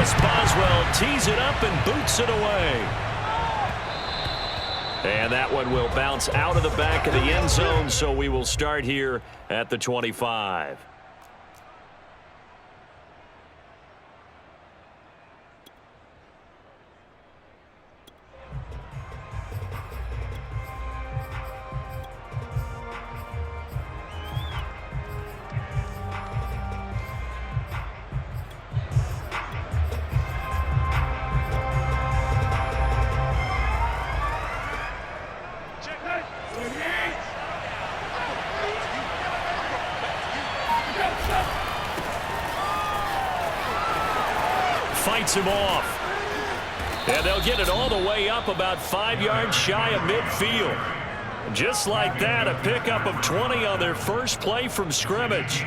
as Boswell tees it up and boots it away. And that one will bounce out of the back of the end zone, so we will start here at the 25. Fights him off. And they'll get it all the way up about 5 yards shy of midfield. Just like that, a pickup of 20 on their first play from scrimmage.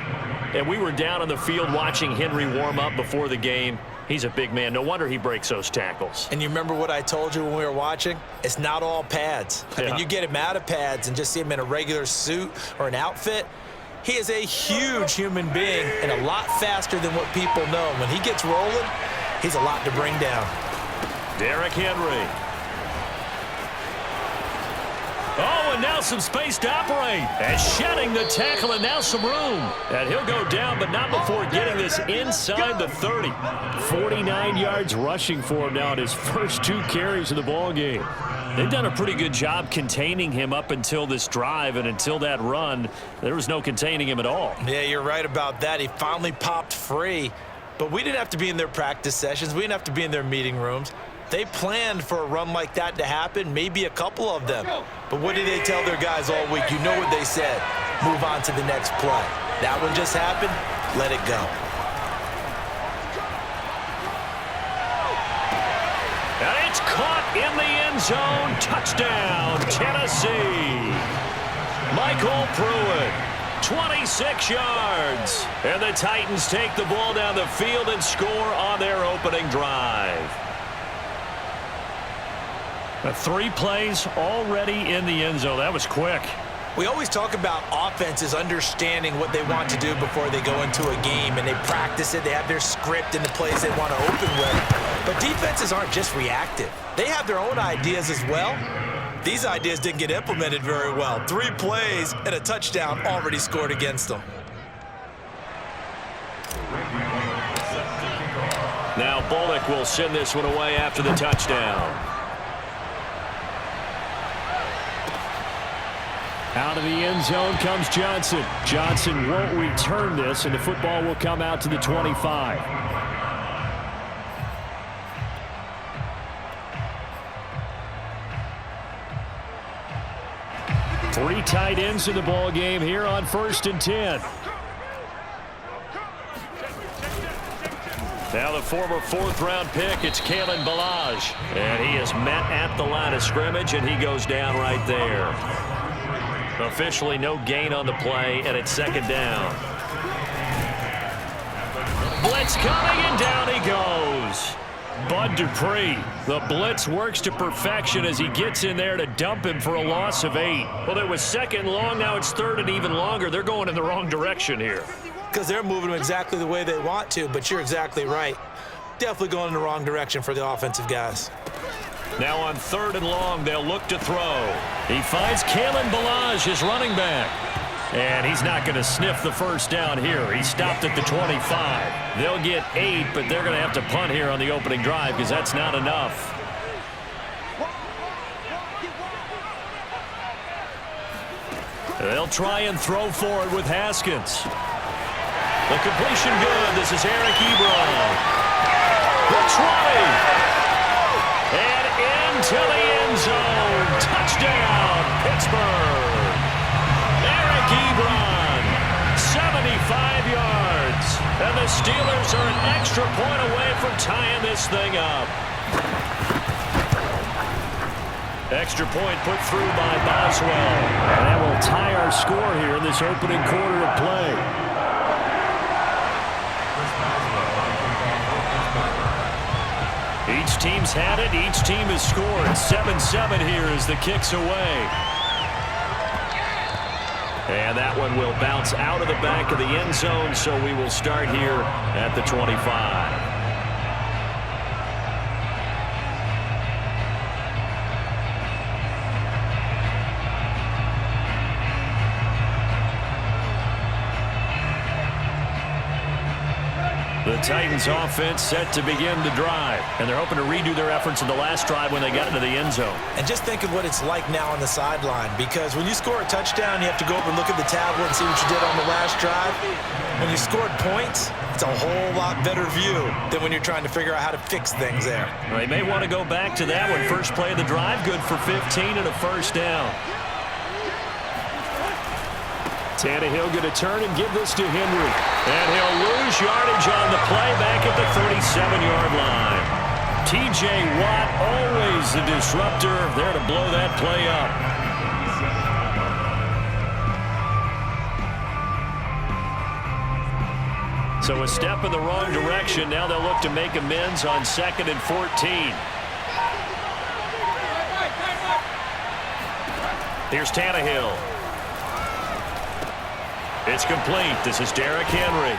And we were down on the field watching Henry warm up before the game. He's a big man. No wonder he breaks those tackles. And you remember what I told you when we were watching? It's not all pads. I mean, you get him out of pads and just see him in a regular suit or an outfit. He is a huge human being and a lot faster than what people know. When he gets rolling, he's a lot to bring down. Derrick Henry. Oh, and now some space to operate. And shedding the tackle, and now some room. And he'll go down, but not before getting this inside the 30. 49 yards rushing for him now in his first 2 carries of the ball game. They've done a pretty good job containing him up until this drive, and until that run, there was no containing him at all. Yeah, you're right about that. He finally popped free. But we didn't have to be in their practice sessions. We didn't have to be in their meeting rooms. They planned for a run like that to happen, maybe a couple of them. But what did they tell their guys all week? You know what they said. Move on to the next play. That one just happened. Let it go. And it's caught in the end zone. Touchdown, Tennessee. Michael Pruitt. 26 yards. And the Titans take the ball down the field and score on their opening drive. 3 plays already in the end zone. That was quick. We always talk about offenses understanding what they want to do before they go into a game, and they practice it. They have their script and the plays they want to open with. But defenses aren't just reactive. They have their own ideas as well. These ideas didn't get implemented very well. 3 plays and a touchdown already scored against them. Now Bullock will send this one away after the touchdown. Out of the end zone comes Johnson. Johnson won't return this, and the football will come out to the 25. Three tight ends in the ball game here on 1st and 10. Now the former 4th-round pick, it's Kalen Ballage. And he is met at the line of scrimmage, and he goes down right there. Officially no gain on the play, and it's 2nd down. Blitz coming, and down he goes. Bud Dupree. The blitz works to perfection as he gets in there to dump him for a loss of 8. Well, it was 2nd long, now it's 3rd and even longer. They're going in the wrong direction here. Because they're moving them exactly the way they want to, but you're exactly right. Definitely going in the wrong direction for the offensive guys. Now on 3rd and long, they'll look to throw. He finds Kalen Ballage, his running back. And he's not going to sniff the first down here. He stopped at the 25. They'll get 8, but they're going to have to punt here on the opening drive because that's not enough. They'll try and throw for it with Haskins. The completion good. This is Eric Ebron. The 20. And into the end zone. Touchdown, Pittsburgh. Eric Ebron, 75 yards. And the Steelers are an extra point away from tying this thing up. Extra point put through by Boswell. And that will tie our score here in this opening quarter of play. Each team's had it. Each team has scored. 7-7 here as the kick's away. And that one will bounce out of the back of the end zone, so we will start here at the 25. Titans offense set to begin the drive, and they're hoping to redo their efforts in the last drive when they got into the end zone. And just think of what it's like now on the sideline, because when you score a touchdown, you have to go up and look at the tablet and see what you did on the last drive. When you scored points, it's a whole lot better view than when you're trying to figure out how to fix things there. Well, they may want to go back to that one. First play of the drive, good for 15 and a first down. Tannehill going to turn and give this to Henry. And he'll lose yardage on the play back at the 37-yard line. T.J. Watt, always the disruptor, there to blow that play up. So a step in the wrong direction. Now they'll look to make amends on 2nd and 14. Here's Tannehill. It's complete. This is Derrick Henry.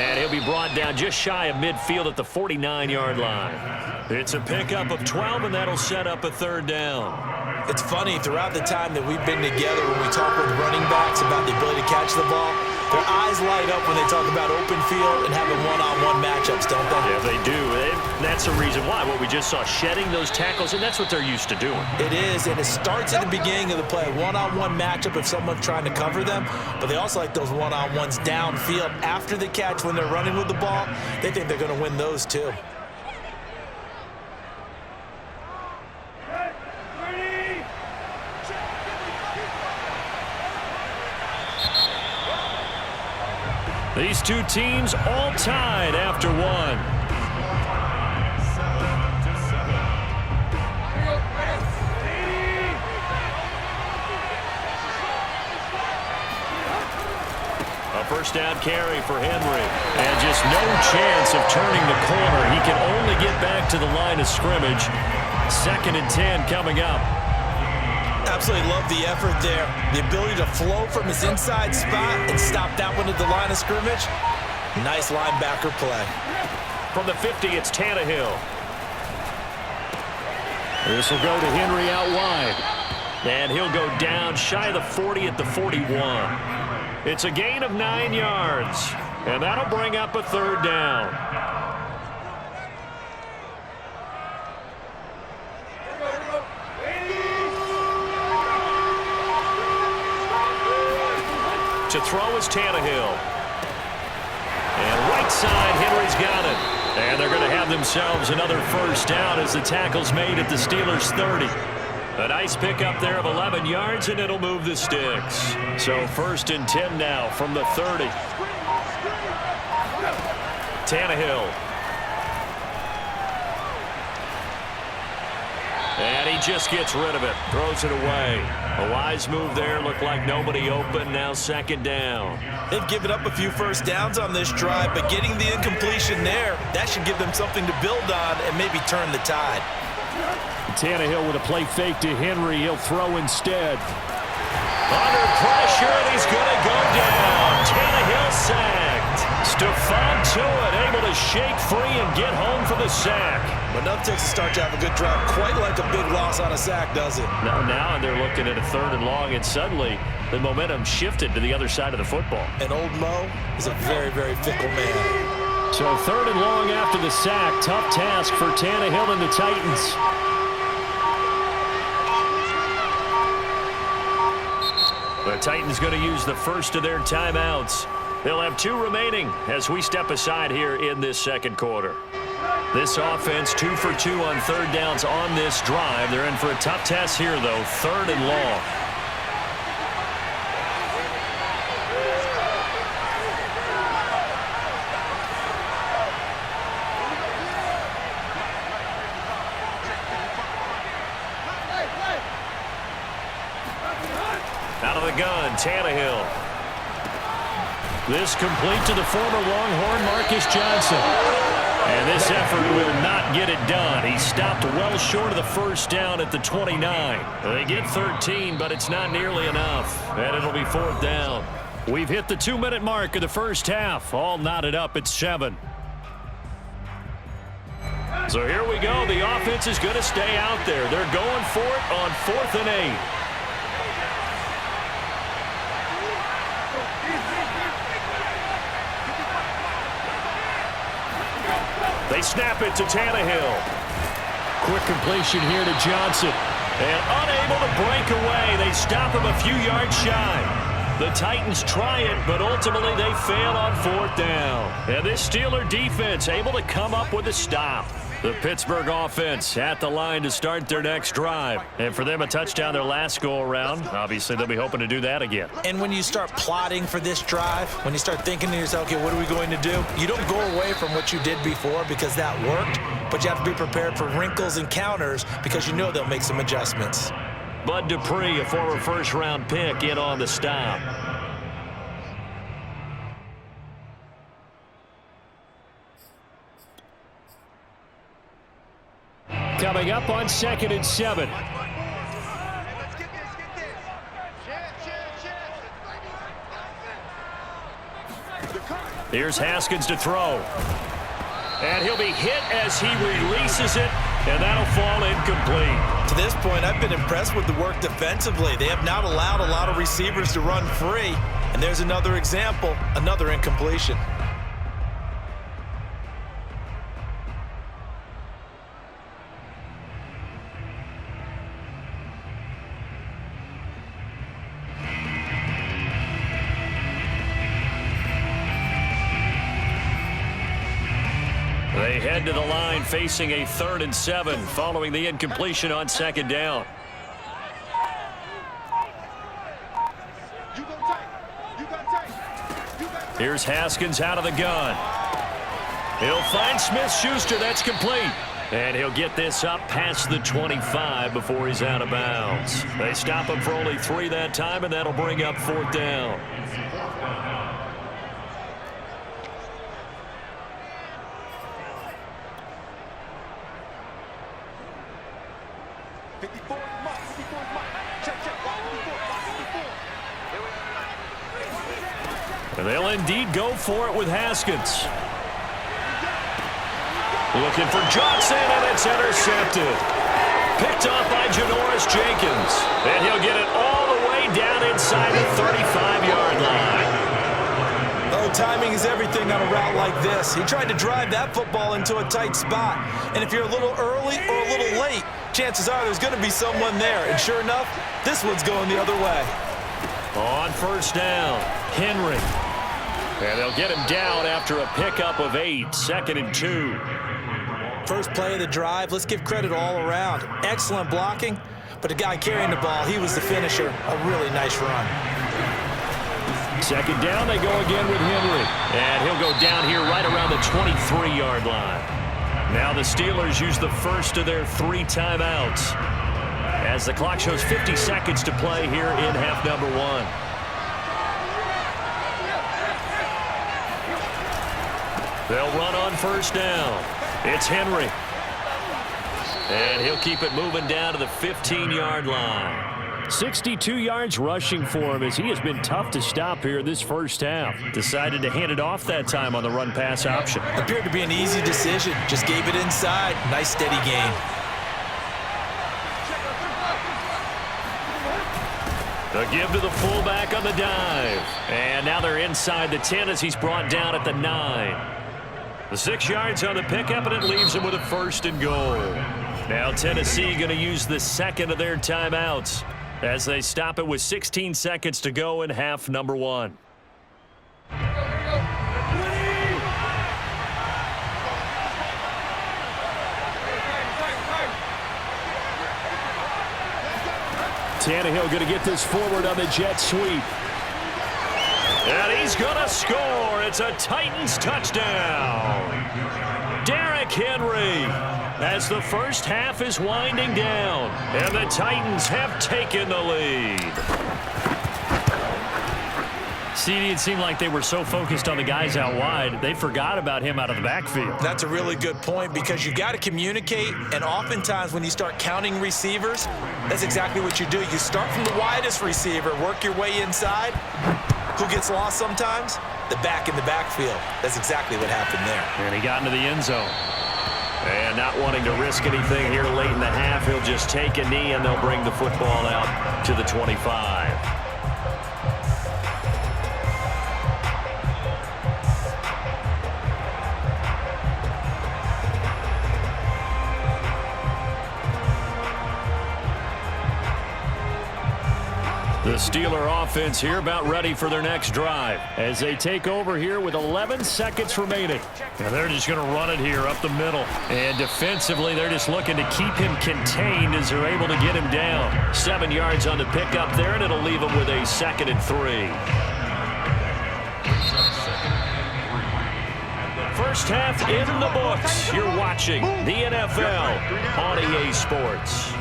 And he'll be brought down just shy of midfield at the 49-yard line. It's a pickup of 12, and that'll set up a third down. It's funny, throughout the time that we've been together, when we talk with running backs about the ability to catch the ball, their eyes light up when they talk about open field and having one-on-one matchups, don't they? Yeah, they do. That's the reason why. What we just saw, shedding those tackles, and that's what they're used to doing. It is, and it starts at the beginning of the play. One-on-one matchup if someone's trying to cover them, but they also like those one-on-ones downfield after the catch when they're running with the ball. They think they're going to win those too. These two teams all tied after one. A first down carry for Henry. And just no chance of turning the corner. He can only get back to the line of scrimmage. 2nd and 10 coming up. Absolutely love the effort there. The ability to flow from his inside spot and stop that one at the line of scrimmage. Nice linebacker play. From the 50, it's Tannehill. This will go to Henry out wide. And he'll go down shy of the 40 at the 41. It's a gain of 9 yards. And that'll bring up a third down. To throw is Tannehill. And right side, Henry's got it. And they're going to have themselves another first down as the tackle's made at the Steelers' 30. A nice pickup there of 11 yards, and it'll move the sticks. So 1st and 10 now from the 30. Tannehill. And he just gets rid of it. Throws it away. A wise move there. Looked like nobody open. Now 2nd down. They've given up a few first downs on this drive, but getting the incompletion there, that should give them something to build on and maybe turn the tide. Tannehill with a play fake to Henry. He'll throw instead. Under pressure, and he's going to go down. Tannehill sacked. Stephon Tuitt able to shake free and get home for the sack. But enough takes to start to have a good drive. Quite like a big loss on a sack, does it? Now they're looking at a 3rd and long, and suddenly the momentum shifted to the other side of the football. And old Mo is a very, very fickle man. So 3rd and long after the sack. Tough task for Tannehill and the Titans. The Titans going to use the first of their timeouts. They'll have 2 remaining as we step aside here in this 2nd quarter. This offense 2 for 2 on 3rd downs on this drive. They're in for a tough test here, though. 3rd and long. Out of the gun, Tannehill. This complete to the former Longhorn, Marcus Johnson. And this effort will not get it done. He stopped well short of the first down at the 29. They get 13, but it's not nearly enough. And it'll be 4th down. We've hit the 2-minute mark of the first half. All knotted up at 7. So here we go. The offense is going to stay out there. They're going for it on 4th and 8. They snap it to Tannehill. Quick completion here to Johnson. And unable to break away. They stop him a few yards shy. The Titans try it, but ultimately they fail on 4th down. And this Steeler defense able to come up with a stop. The Pittsburgh offense at the line to start their next drive. And for them, a touchdown their last go-around. Obviously, they'll be hoping to do that again. And when you start plotting for this drive, when you start thinking to yourself, okay, what are we going to do? You don't go away from what you did before because that worked, but you have to be prepared for wrinkles and counters because you know they'll make some adjustments. Bud Dupree, a former first-round pick, in on the stop. Coming up on 2nd and 7. Here's Haskins to throw. And he'll be hit as he releases it, and that'll fall incomplete. To this point, I've been impressed with the work defensively. They have not allowed a lot of receivers to run free. And there's another example, another incompletion. They head to the line facing a 3rd and 7 following the incompletion on 2nd down. Here's Haskins out of the gun. He'll find Smith-Schuster. That's complete. And he'll get this up past the 25 before he's out of bounds. They stop him for only 3 that time, and that'll bring up 4th down. And they'll indeed go for it with Haskins. Looking for Johnson, and it's intercepted. Picked off by Janoris Jenkins. And he'll get it all the way down inside the 35-yard line. Oh, timing is everything on a route like this. He tried to drive that football into a tight spot. And if you're a little early or a little late, chances are there's going to be someone there. And sure enough, this one's going the other way. On 1st down, Henry. And they'll get him down after a pickup of 8, 2nd and 2. First play of the drive, let's give credit all around. Excellent blocking, but the guy carrying the ball, he was the finisher. A really nice run. 2nd down, they go again with Henry. And he'll go down here right around the 23-yard line. Now the Steelers use the first of their 3 timeouts as the clock shows 50 seconds to play here in half number 1. They'll run on 1st down. It's Henry. And he'll keep it moving down to the 15-yard line. 62 yards rushing for him as he has been tough to stop here this first half. Decided to hand it off that time on the run-pass option. Appeared to be an easy decision. Just gave it inside. Nice steady gain. The give to the fullback on the dive. And now they're inside the 10 as he's brought down at the 9. The 6 yards on the pickup, and it leaves him with a 1st and goal. Now Tennessee going to use the 2nd of their timeouts as they stop it with 16 seconds to go in half number 1. Tannehill going to get this forward on the jet sweep. And he's going to score. It's a Titans touchdown. Derrick Henry as the first half is winding down. And the Titans have taken the lead. CD, it seemed like they were so focused on the guys out wide, they forgot about him out of the backfield. That's a really good point because you got to communicate, and oftentimes when you start counting receivers, that's exactly what you do. You start from the widest receiver, work your way inside. Who gets lost sometimes? The back in the backfield. That's exactly what happened there. And he got into the end zone. And not wanting to risk anything here late in the half, he'll just take a knee and they'll bring the football out to the 25. The Steeler offense here about ready for their next drive as they take over here with 11 seconds remaining. And they're just going to run it here up the middle. And defensively, they're just looking to keep him contained as they're able to get him down. 7 yards on the pickup there, and it'll leave him with a 2nd and 3. First half in the books. You're watching the NFL on EA Sports.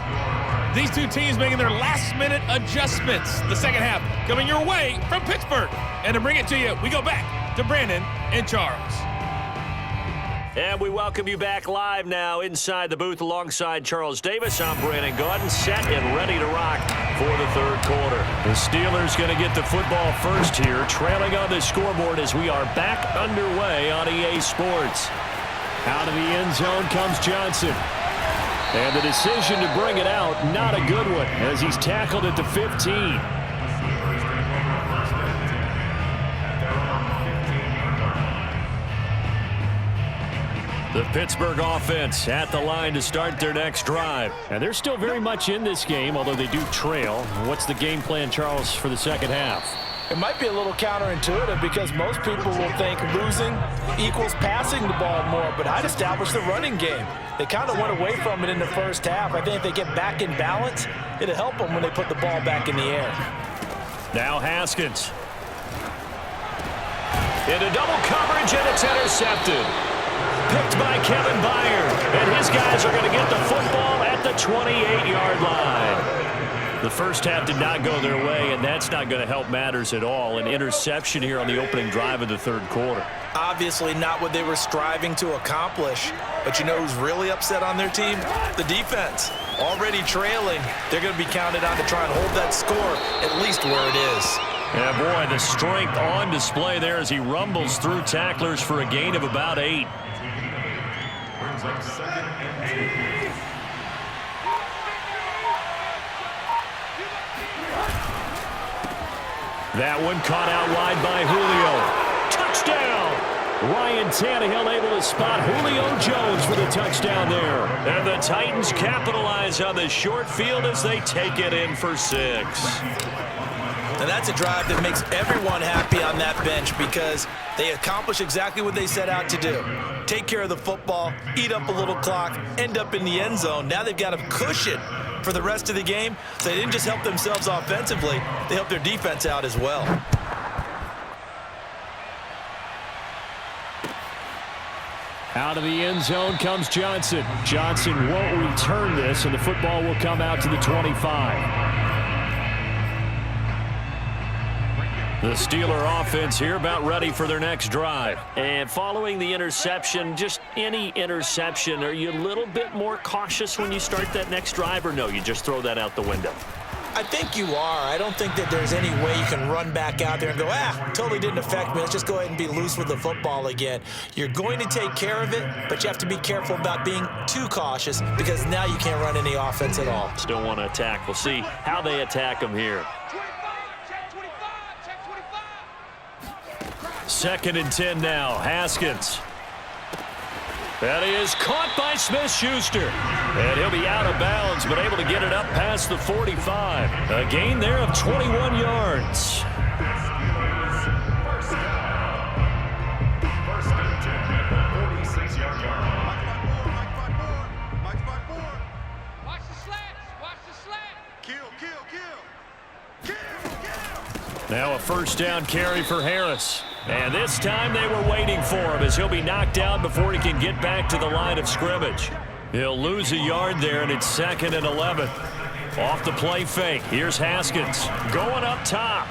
These two teams making their last-minute adjustments. The second half coming your way from Pittsburgh. And to bring it to you, we go back to Brandon and Charles. And we welcome you back live now inside the booth alongside Charles Davis. I'm Brandon Gaudin, set and ready to rock for the third quarter. The Steelers going to get the football first here, trailing on the scoreboard as we are back underway on EA Sports. Out of the end zone comes Johnson. And the decision to bring it out, not a good one, as he's tackled at the 15. The Pittsburgh offense at the line to start their next drive. And they're still very much in this game, although they do trail. What's the game plan, Charles, for the second half? It might be a little counterintuitive because most people will think losing equals passing the ball more, but I'd establish the running game. They kind of went away from it in the first half. I think if they get back in balance, it'll help them when they put the ball back in the air. Now Haskins. Into double coverage, and it's intercepted. Picked by Kevin Byard, and his guys are going to get the football at the 28-yard line. The first half did not go their way, and that's not going to help matters at all. An interception here on the opening drive of the third quarter. Obviously not what they were striving to accomplish, but you know who's really upset on their team? The defense. Already trailing, they're going to be counted on to try and hold that score at least where it is. Yeah, boy, the strength on display there as he rumbles through tacklers for a gain of about 8. That one caught out wide by Julio. Touchdown! Ryan Tannehill able to spot Julio Jones for the touchdown there. And the Titans capitalize on the short field as they take it in for 6. And that's a drive that makes everyone happy on that bench because they accomplish exactly what they set out to do. Take care of the football, eat up a little clock, end up in the end zone. Now they've got a cushion for the rest of the game. So they didn't just help themselves offensively, they helped their defense out as well. Out of the end zone comes Johnson. Johnson won't return this, and the football will come out to the 25. The Steeler offense here about ready for their next drive. And following the interception, just any interception, are you a little bit more cautious when you start that next drive, or no, you just throw that out the window? I think you are. I don't think that there's any way you can run back out there and go, totally didn't affect me. Let's just go ahead and be loose with the football again. You're going to take care of it, but you have to be careful about being too cautious because now you can't run any offense at all. Still want to attack. We'll see how they attack them here. 2nd and 10 now. Haskins. And he is caught by Smith-Schuster. And he'll be out of bounds, but able to get it up past the 45. A gain there of 21 yards. Now a first down carry for Harris. And this time they were waiting for him as he'll be knocked down before he can get back to the line of scrimmage. He'll lose a yard there, and it's 2nd and 11. Off the play fake. Here's Haskins going up top.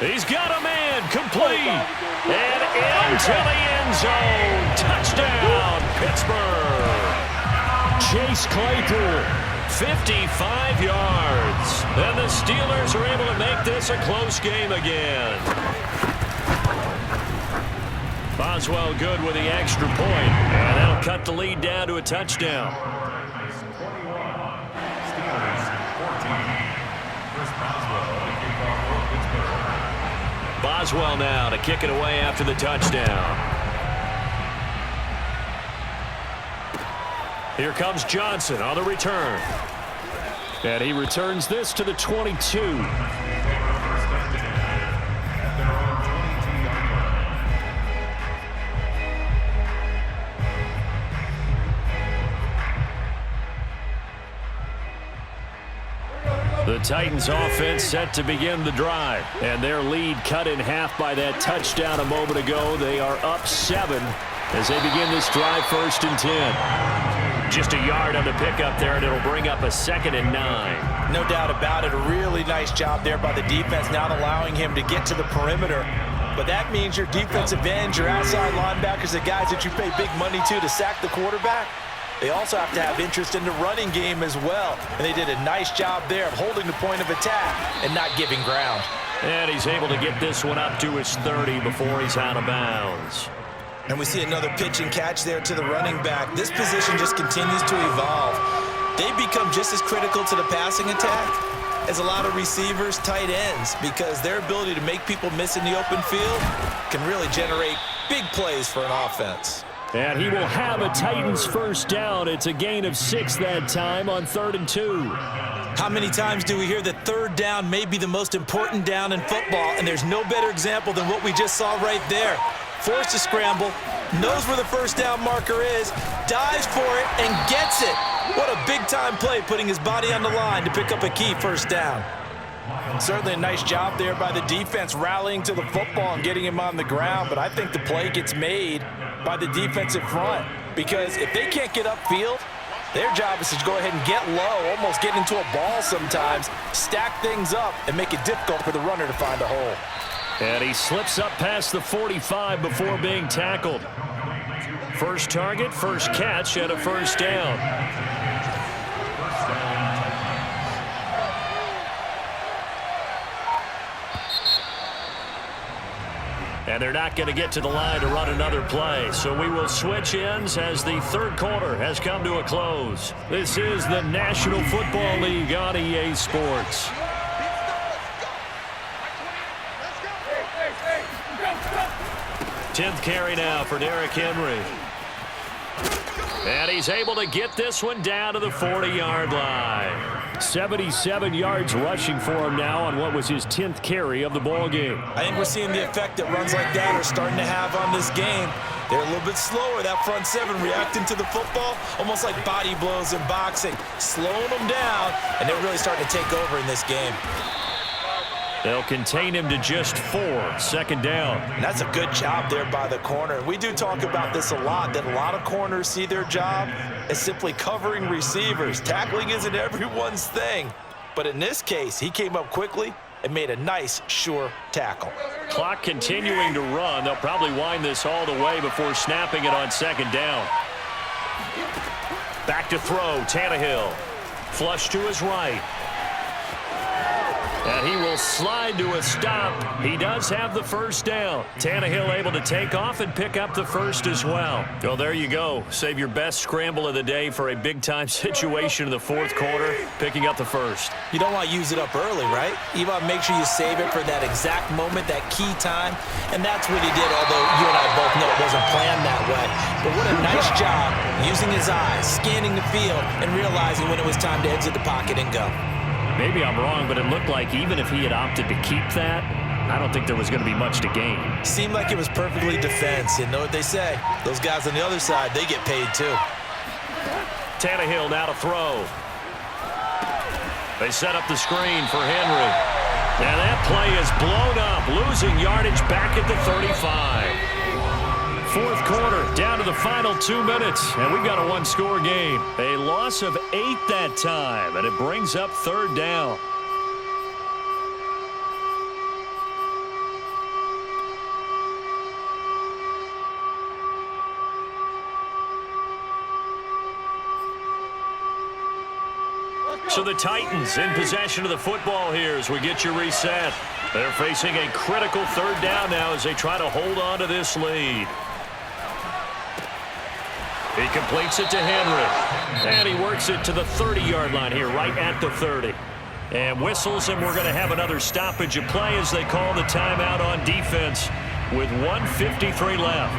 He's got a man complete. And into the end zone. Touchdown, Pittsburgh. Chase Claypool. 55 yards. And the Steelers are able to make this a close game again. Boswell good with the extra point. And that'll cut the lead down to a touchdown. Boswell now to kick it away after the touchdown. Here comes Johnson on the return. And he returns this to the 22. The Titans offense set to begin the drive, and their lead cut in half by that touchdown a moment ago. They are up 7 as they begin this drive, 1st and 10. Just a yard on the pickup there, and it'll bring up a 2nd and 9. No doubt about it. A really nice job there by the defense, not allowing him to get to the perimeter. But that means your defensive ends, your outside linebackers, the guys that you pay big money to sack the quarterback, they also have to have interest in the running game as well. And they did a nice job there of holding the point of attack and not giving ground. And he's able to get this one up to his 30 before he's out of bounds. And we see another pitch and catch there to the running back. This position just continues to evolve. They become just as critical to the passing attack as a lot of receivers, tight ends, because their ability to make people miss in the open field can really generate big plays for an offense. And he will have a Titans 1st down. It's a gain of 6 that time on 3rd and 2. How many times do we hear that 3rd down may be the most important down in football, and there's no better example than what we just saw right there. Forced to scramble, knows where the 1st down marker is, dives for it, and gets it. What a big-time play, putting his body on the line to pick up a key 1st down. Certainly a nice job there by the defense rallying to the football and getting him on the ground, but I think the play gets made by the defensive front, because if they can't get upfield, their job is to go ahead and get low, almost get into a ball sometimes, stack things up, and make it difficult for the runner to find a hole. And he slips up past the 45 before being tackled. First target, first catch, and a 1st down. And they're not going to get to the line to run another play. So we will switch ends as the 3rd quarter has come to a close. This is the National Football League on EA Sports. Tenth carry now for Derrick Henry. And he's able to get this one down to the 40-yard line. 77 yards rushing for him now on what was his 10th carry of the ball game. I think we're seeing the effect that runs like that are starting to have on this game. They're a little bit slower, that front 7 reacting to the football, almost like body blows in boxing, slowing them down, and they're really starting to take over in this game. They'll contain him to just 4, 2nd down. And that's a good job there by the corner. We do talk about this a lot, that a lot of corners see their job as simply covering receivers. Tackling isn't everyone's thing. But in this case, he came up quickly and made a nice, sure tackle. Clock continuing to run. They'll probably wind this all the way before snapping it on 2nd down. Back to throw, Tannehill. Flush to his right. And he will slide to a stop. He does have the 1st down. Tannehill able to take off and pick up the 1st as well. Well, there you go. Save your best scramble of the day for a big-time situation in the 4th quarter, picking up the 1st. You don't want to use it up early, right? You want to make sure you save it for that exact moment, that key time. And that's what he did, although you and I both know it wasn't planned that way. But what a nice job using his eyes, scanning the field, and realizing when it was time to exit the pocket and go. Maybe I'm wrong, but it looked like even if he had opted to keep that, I don't think there was going to be much to gain. Seemed like it was perfectly defense. You know what they say? Those guys on the other side, they get paid too. Tannehill now to throw. They set up the screen for Henry. And that play is blown up, losing yardage back at the 35. 4th quarter, down to the final 2 minutes, and we've got a 1-score game. A loss of 8 that time, and it brings up 3rd down. So the Titans in possession of the football here as we get you reset. They're facing a critical 3rd down now as they try to hold on to this lead. He completes it to Henry. And he works it to the 30-yard line here, right at the 30. And whistles, and we're going to have another stoppage of play as they call the timeout on defense with 1:53 left.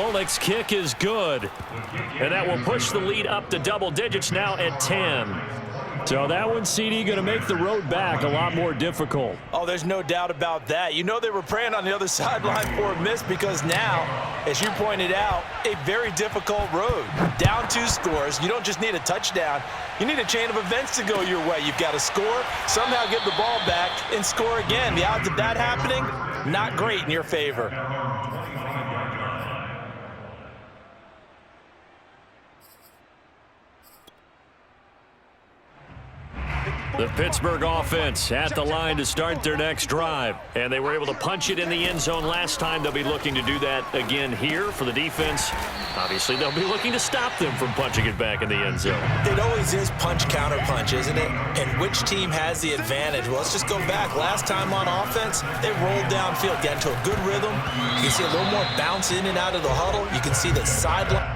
Polnick's kick is good. And that will push the lead up to double digits now at 10. So that one, CD, going to make the road back a lot more difficult. Oh, there's no doubt about that. You know they were praying on the other sideline for a miss because now, as you pointed out, a very difficult road. Down 2 scores. You don't just need a touchdown. You need a chain of events to go your way. You've got to score, somehow get the ball back, and score again. The odds of that happening, not great in your favor. The Pittsburgh offense at the line to start their next drive. And they were able to punch it in the end zone last time. They'll be looking to do that again here for the defense. Obviously, they'll be looking to stop them from punching it back in the end zone. It always is punch-counter-punch, isn't it? And which team has the advantage? Well, let's just go back. Last time on offense, they rolled downfield, got into a good rhythm. You can see a little more bounce in and out of the huddle. You can see the sideline.